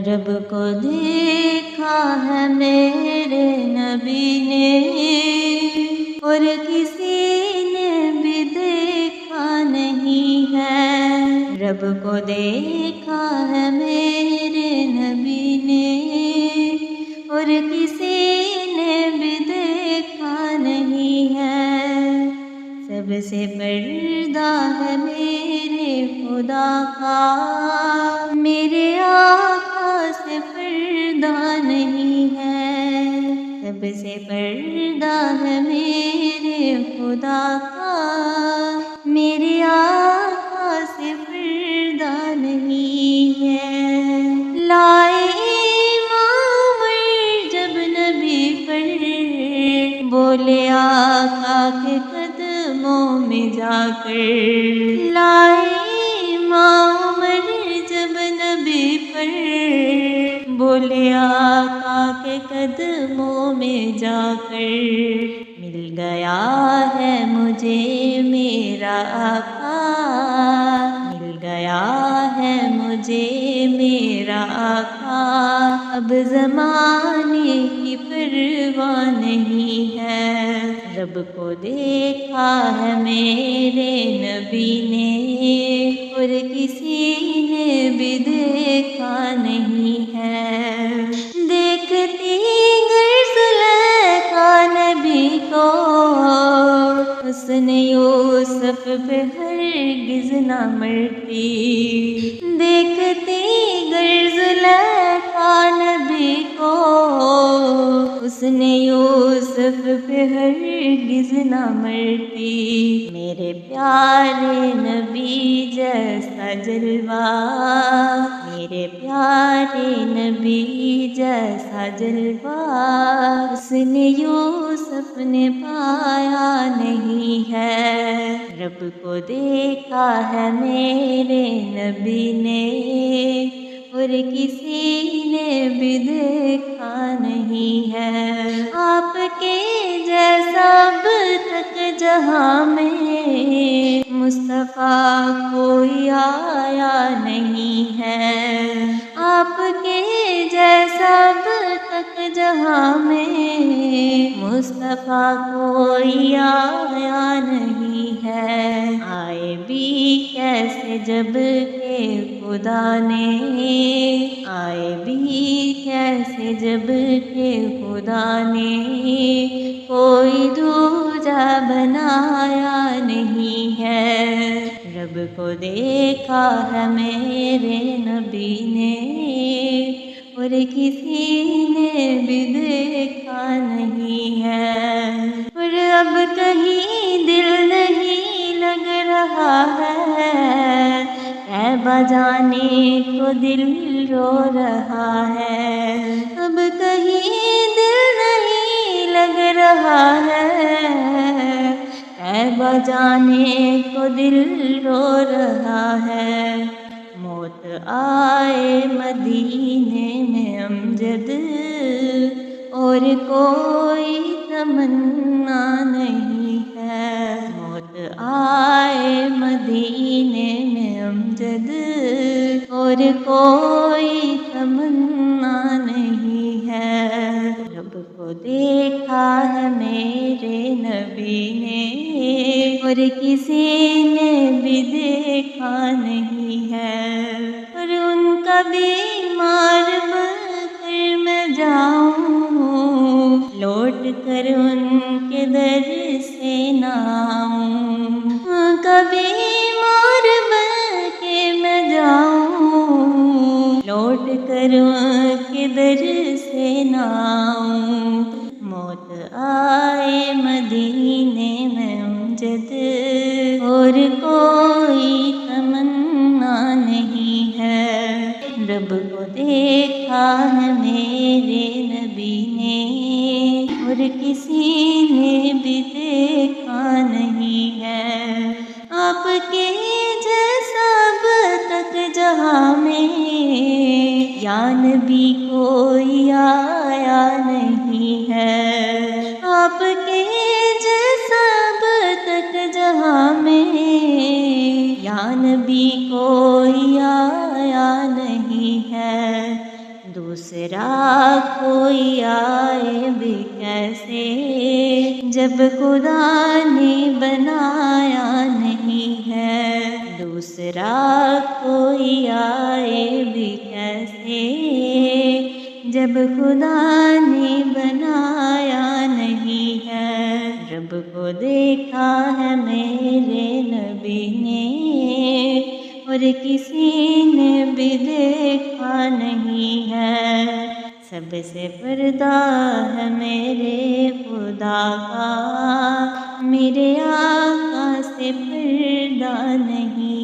رب کو دیکھا ہے میرے نبی نے، اور کسی نے بھی دیکھا نہیں ہے۔ رب کو دیکھا ہے میرے نبی نے، اور کسی نے بھی دیکھا نہیں ہے۔ سب سے پردہ ہے میرے خدا کا، میرے آقا سے پردہ نہیں ہے۔ سب سے پردہ ہے میرے خدا کا، میرے آقا سے پردہ نہیں ہے۔ لائے امام جب نبی پر، بولے آقا کے قدموں میں جا کر۔ لائے امام جب نبی پر، بولے آقا کے قدموں میں جا کر۔ مل گیا ہے مجھے میرا آقا، مل گیا ہے مجھے میرا آقا، اب زمانے کی پرواہ نہیں ہے۔ رب کو دیکھا ہے میرے نبی نے، اور کسی نے بھی دیکھا نہیں ہے۔ دیکھتی گر زلیخا نبی کو، حسن یوسف پہ ہرگز نہ مرتی۔ دیکھتی گر زلیخا نبی کو، حسن یوسف پہ ہرگز نہ مرتی۔ میرے پیارے نبی جیسا جلوہ، میرے پیارے نبی جیسا جلوہ، حسن یوسف نے پایا نہیں ہے۔ رب کو دیکھا ہے میرے نبی نے، اور کسی نے بھی دیکھا نہیں ہے۔ آپ کے جیسا اب تک جہاں میں مصطفیٰ کوئی آیا نہیں ہے۔ آپ کے جیسا اب تک جہاں میں مصطفیٰ کوئی آیا نہیں ہے۔ آئے بھی کیسے جب کہ خدا نے، آئے بھی کیسے جب کہ خدا نے کوئی دوجا بنایا نہیں ہے۔ رب کو دیکھا ہے میرے نبی نے، اور کسی نے بھی دیکھا نہیں ہے۔ اور اب کہیں دل نہیں لگ رہا ہے، طیبہ جانے کو دل رو رہا ہے۔ اب کہیں دل نہیں لگ رہا ہے، طیبہ جانے کو دل رو رہا ہے۔ موت آئے مدینے میں امجد، اور کوئی تمنا نہیں ہے۔ موت آئے مدینے میں امجد، اور کوئی تمنا نہیں ہے۔ رب کو دیکھا ہے میرے نبی نے، اور کسی نے بھی دیکھا نہیں ہے۔ اور ان کا بیمار بن کر میں جاؤں، لوٹ کر ان کے در سے نہ آؤں۔ ان کا بیمار بن کے میں جاؤں، لوٹ کر ان کے در سے نہ آؤں۔ موت آئے مدینے میں امجد، اور کوئی تمنا نہیں ہے۔ رب کو دیکھا ہے میرے نبی نے، اور کسی نے بھی دیکھا نہیں ہے۔ آپ کے جیسا اب تک جہاں میں یا نبی کوئی آیا نہیں ہے۔ آپ کے جیسا اب تک جہاں میں یا نبی کوئی آیا نہیں ہے۔ دوسرا کوئی آئے بھی کیسے جب خدا نے بنایا نہیں ہے، دوسرا کوئی آئے بھی کیسے جب خدا نے بنایا نہیں ہے۔ رب کو دیکھا ہے میرے نبی نے اور کسی نے بھی دیکھا نہیں ہے، سب سے پردہ ہے میرے خدا کا، میرے آقا سے پردہ نہیں